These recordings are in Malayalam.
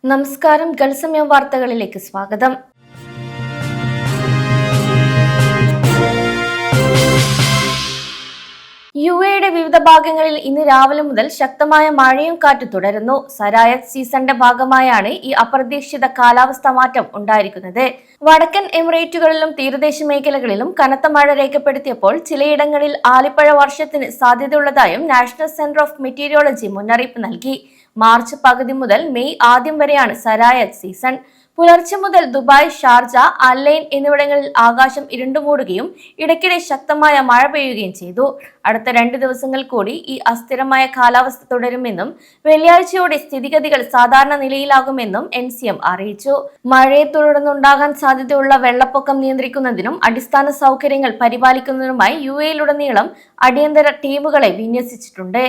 നമസ്കാരം. ഗൾസമയം വാർത്തകളിലേക്ക് സ്വാഗതം. യുഎയുടെ വിവിധ ഭാഗങ്ങളിൽ ഇന്ന് രാവിലെ മുതൽ ശക്തമായ മഴയും കാറ്റും തുടരുന്നു. സരായത്ത് സീസണിന്റെ ഭാഗമായാണ് ഈ അപ്രതീക്ഷിത കാലാവസ്ഥാ മാറ്റം ഉണ്ടായിരിക്കുന്നത്. വടക്കൻ എമിറേറ്റുകളിലും തീരദേശ മേഖലകളിലും കനത്ത മഴ രേഖപ്പെടുത്തിയപ്പോൾ ചിലയിടങ്ങളിൽ ആലിപ്പഴ വർഷത്തിന് സാധ്യതയുള്ളതായും നാഷണൽ സെന്റർ ഓഫ് മെറ്റീരിയോളജി മുന്നറിയിപ്പ് നൽകി. മാർച്ച് പകുതി മുതൽ മെയ് ആദ്യം വരെയാണ് സരായത്ത് സീസൺ. പുലർച്ചെ മുതൽ ദുബായ്, ഷാർജ, അല്ലൈൻ എന്നിവിടങ്ങളിൽ ആകാശം ഇരുണ്ടുമൂടുകയും ഇടയ്ക്കിടെ ശക്തമായ മഴ പെയ്യുകയും ചെയ്തു. അടുത്ത 2 ദിവസങ്ങൾ കൂടി ഈ അസ്ഥിരമായ കാലാവസ്ഥ തുടരുമെന്നും വെള്ളിയാഴ്ചയോടെ സ്ഥിതിഗതികൾ സാധാരണ നിലയിലാകുമെന്നും NCM അറിയിച്ചു. മഴയെ തുടർന്നുണ്ടാകാൻ സാധ്യതയുള്ള വെള്ളപ്പൊക്കം നിയന്ത്രിക്കുന്നതിനും അടിസ്ഥാന സൗകര്യങ്ങൾ പരിപാലിക്കുന്നതിനുമായി UAE-യിലുടനീളം അടിയന്തര ടീമുകളെ വിന്യസിച്ചിട്ടുണ്ട്.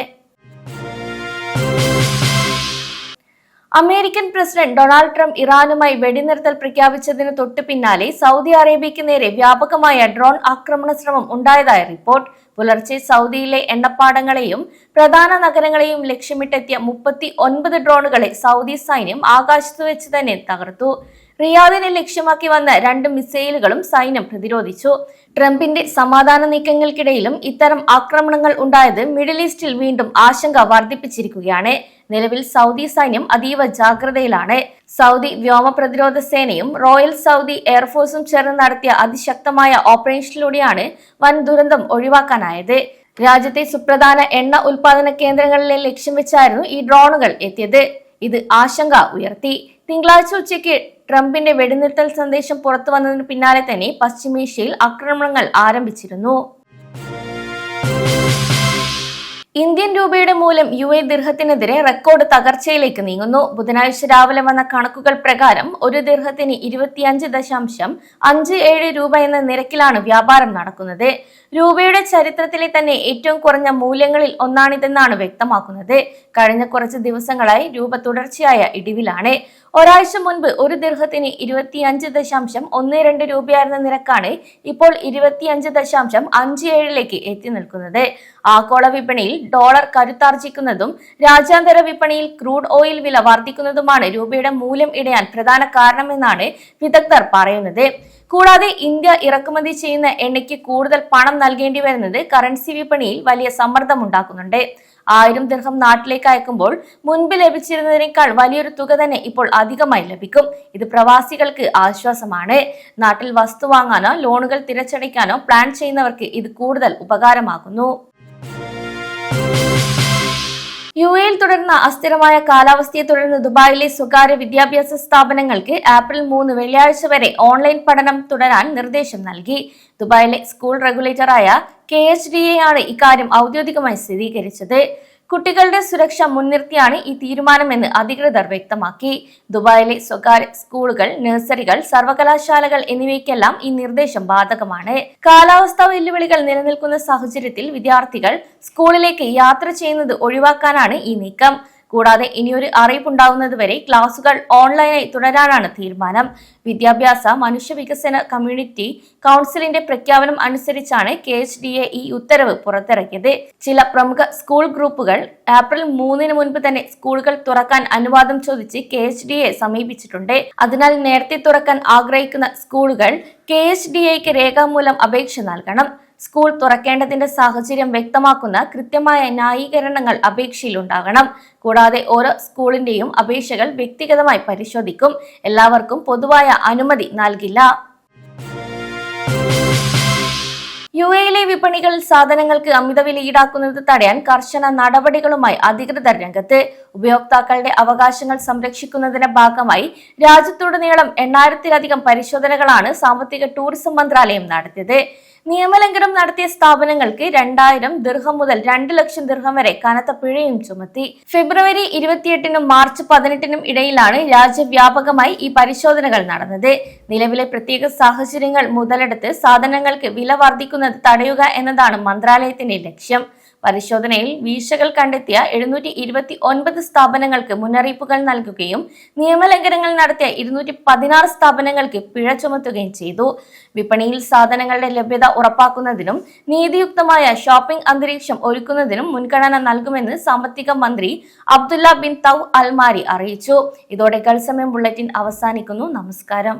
അമേരിക്കൻ പ്രസിഡന്റ് ഡൊണാൾഡ് ട്രംപ് ഇറാനുമായി വെടിനിർത്തൽ പ്രഖ്യാപിച്ചതിന് തൊട്ടു പിന്നാലെ സൗദി അറേബ്യയ്ക്ക് നേരെ വ്യാപകമായ ഡ്രോൺ ആക്രമണ ശ്രമം ഉണ്ടായതായി റിപ്പോർട്ട്. പുലർച്ചെ സൗദിയിലെ എണ്ണപ്പാടങ്ങളെയും പ്രധാന നഗരങ്ങളെയും ലക്ഷ്യമിട്ടെത്തിയ 39 ഡ്രോണുകളെ സൗദി സൈന്യം ആകാശത്ത് വെച്ച് തന്നെ തകർത്തു. റിയാദിനെ ലക്ഷ്യമാക്കി വന്ന 2 മിസൈലുകളും സൈന്യം പ്രതിരോധിച്ചു. ട്രംപിന്റെ സമാധാന നീക്കങ്ങൾക്കിടയിലും ഇത്തരം ആക്രമണങ്ങൾ ഉണ്ടായത് മിഡിൽ ഈസ്റ്റിൽ വീണ്ടും ആശങ്ക വർദ്ധിപ്പിച്ചിരിക്കുകയാണ്. നിലവിൽ സൗദി സൈന്യം അതീവ ജാഗ്രതയിലാണ്. സൗദി വ്യോമ പ്രതിരോധ സേനയും റോയൽ സൗദി എയർഫോഴ്സും ചേർന്ന് നടത്തിയ അതിശക്തമായ ഓപ്പറേഷനിലൂടെയാണ് വൻ ദുരന്തം ഒഴിവാക്കാനായത്. രാജ്യത്തെ സുപ്രധാന എണ്ണ ഉൽപാദന കേന്ദ്രങ്ങളിലെ ലക്ഷ്യം വെച്ചായിരുന്നു ഈ ഡ്രോണുകൾ എത്തിയത്. ഇത് ആശങ്ക ഉയർത്തി. തിങ്കളാഴ്ച ഉച്ചയ്ക്ക് ട്രംപിന്റെ വെടിനിർത്തൽ സന്ദേശം പുറത്തു വന്നതിന് പിന്നാലെ തന്നെ പശ്ചിമേഷ്യയിൽ ആക്രമണങ്ങൾ ആരംഭിച്ചിരുന്നു. ഇന്ത്യൻ രൂപയുടെ മൂല്യം UAE ദിർഹത്തിനെതിരെ റെക്കോർഡ് തകർച്ചയിലേക്ക് നീങ്ങുന്നു. ബുധനാഴ്ച രാവിലെ വന്ന കണക്കുകൾ പ്രകാരം ഒരു ദിർഹത്തിന് 25.57 രൂപ എന്ന നിരക്കിലാണ് വ്യാപാരം നടക്കുന്നത്. രൂപയുടെ ചരിത്രത്തിലെ തന്നെ ഏറ്റവും കുറഞ്ഞ മൂല്യങ്ങളിൽ ഒന്നാണിതെന്നാണ് വ്യക്തമാക്കുന്നത്. കഴിഞ്ഞ കുറച്ച് ദിവസങ്ങളായി രൂപ തുടർച്ചയായ ഇടിവിലാണ്. ഒരാഴ്ച മുൻപ് ഒരു ദിർഹത്തിന് 25.12 രൂപയായിരുന്ന നിരക്കാണ് ഇപ്പോൾ 25.57 എത്തി നിൽക്കുന്നത്. ആഗോള വിപണിയിൽ ഡോളർ കരുത്താർജിക്കുന്നതും രാജ്യാന്തര വിപണിയിൽ ക്രൂഡ് ഓയിൽ വില വർദ്ധിക്കുന്നതുമാണ് രൂപയുടെ മൂല്യം ഇടിയാൻ പ്രധാന കാരണമെന്നാണ് വിദഗ്ധർ പറയുന്നത്. കൂടാതെ ഇന്ത്യ ഇറക്കുമതി ചെയ്യുന്ന എണ്ണയ്ക്ക് കൂടുതൽ പണം നൽകേണ്ടി വരുന്നത് കറൻസി വിപണിയിൽ വലിയ സമ്മർദ്ദമുണ്ടാക്കുന്നുണ്ട്. 1000 ദിർഹം നാട്ടിലേക്ക് അയക്കുമ്പോൾ മുൻപ് ലഭിച്ചിരുന്നതിനേക്കാൾ വലിയൊരു തുക തന്നെ ഇപ്പോൾ അധികമായി ലഭിക്കും. ഇത് പ്രവാസികൾക്ക് ആശ്വാസമാണ്. നാട്ടിൽ വസ്തു വാങ്ങാനോ ലോണുകൾ തിരിച്ചടയ്ക്കാനോ പ്ലാൻ ചെയ്യുന്നവർക്ക് ഇത് കൂടുതൽ ഉപകാരമാകുന്നു. UAE-യിൽ തുടർന്ന അസ്ഥിരമായ കാലാവസ്ഥയെ തുടർന്ന് ദുബായിലെ സ്വകാര്യ വിദ്യാഭ്യാസ സ്ഥാപനങ്ങൾക്ക് ഏപ്രിൽ 3 വെള്ളിയാഴ്ച വരെ ഓൺലൈൻ പഠനം തുടരാൻ നിർദ്ദേശം നൽകി. ദുബായിലെ സ്കൂൾ റെഗുലേറ്ററായ KHDA ആണ് ഇക്കാര്യം ഔദ്യോഗികമായി സ്ഥിരീകരിച്ചത്. കുട്ടികളുടെ സുരക്ഷ മുൻനിർത്തിയാണ് ഈ തീരുമാനമെന്ന് അധികൃതർ വ്യക്തമാക്കി. ദുബായിലെ സ്വകാര്യ സ്കൂളുകൾ, നഴ്സറികൾ, സർവകലാശാലകൾ എന്നിവയ്ക്കെല്ലാം ഈ നിർദ്ദേശം ബാധകമാണ്. കാലാവസ്ഥാ വെല്ലുവിളികൾ നിലനിൽക്കുന്ന സാഹചര്യത്തിൽ വിദ്യാർത്ഥികൾ സ്കൂളിലേക്ക് യാത്ര ചെയ്യുന്നത് ഒഴിവാക്കാനാണ് ഈ നീക്കം. കൂടാതെ ഇനിയൊരു അറിയിപ്പുണ്ടാകുന്നതുവരെ ക്ലാസുകൾ ഓൺലൈനായി തുടരാനാണ് തീരുമാനം. വിദ്യാഭ്യാസ മനുഷ്യവികസന കമ്മ്യൂണിറ്റി കൗൺസിലിന്റെ പ്രഖ്യാപനം അനുസരിച്ചാണ് KHDA ഈ ഉത്തരവ് പുറത്തിറക്കിയത്. ചില പ്രമുഖ സ്കൂൾ ഗ്രൂപ്പുകൾ ഏപ്രിൽ 3 മുൻപ് തന്നെ സ്കൂളുകൾ തുറക്കാൻ അനുവാദം ചോദിച്ച് KHDA സമീപിച്ചിട്ടുണ്ട്. അതിനാൽ നേരത്തെ തുറക്കാൻ ആഗ്രഹിക്കുന്ന സ്കൂളുകൾ KHDAക്ക് രേഖാമൂലം അപേക്ഷ നൽകണം. സ്കൂൾ തുറക്കേണ്ടതിന്റെ സാഹചര്യം വ്യക്തമാക്കുന്ന കൃത്യമായ ന്യായീകരണങ്ങൾ അപേക്ഷയിൽ ഉണ്ടാകണം. കൂടാതെ ഓരോ സ്കൂളിന്റെയും അപേക്ഷകൾ വ്യക്തിഗതമായി പരിശോധിക്കും. എല്ലാവർക്കും പൊതുവായ അനുമതി നൽകില്ല. UAE-യിലെ വിപണികളിൽ സാധനങ്ങൾക്ക് അമിതവില ഈടാക്കുന്നത് തടയാൻ കർശന നടപടികളുമായി അധികൃതർ രംഗത്ത്. ഉപയോക്താക്കളുടെ അവകാശങ്ങൾ സംരക്ഷിക്കുന്നതിന്റെ ഭാഗമായി രാജ്യത്തുടനീളം 8000-ലധികം പരിശോധനകളാണ് സാമ്പത്തിക ടൂറിസം മന്ത്രാലയം നടത്തിയത്. നിയമലംഘനം നടത്തിയ സ്ഥാപനങ്ങൾക്ക് 2000 ദിർഹം മുതൽ 2 ലക്ഷം ദിർഹം വരെ കനത്ത പിഴയും ചുമത്തി. ഫെബ്രുവരി 28-നും മാർച്ച് 18-നും ഇടയിലാണ് രാജ്യവ്യാപകമായി ഈ പരിശോധനകൾ നടന്നത്. നിലവിലെ പ്രത്യേക സാഹചര്യങ്ങൾ മുതലെടുത്ത് സാധനങ്ങൾക്ക് വില വർദ്ധിക്കുന്നത് തടയുക എന്നതാണ് മന്ത്രാലയത്തിന്റെ ലക്ഷ്യം. പരിശോധനയിൽ വീഴ്ചകൾ കണ്ടെത്തിയ 729 സ്ഥാപനങ്ങൾക്ക് മുന്നറിയിപ്പുകൾ നൽകുകയും നിയമലംഘനങ്ങൾ നടത്തിയ 216 സ്ഥാപനങ്ങൾക്ക് പിഴ ചുമത്തുകയും ചെയ്തു. വിപണിയിൽ സാധനങ്ങളുടെ ലഭ്യത ഉറപ്പാക്കുന്നതിനും നീതിയുക്തമായ ഷോപ്പിംഗ് അന്തരീക്ഷം ഒരുക്കുന്നതിനും മുൻഗണന നൽകുമെന്ന് സാമ്പത്തിക മന്ത്രി അബ്ദുള്ള ബിൻ തൗ അൽമാരി അറിയിച്ചു. ഇതോടെ ഗൾഫ് സമയം ബുള്ളറ്റിൻ അവസാനിക്കുന്നു. നമസ്കാരം.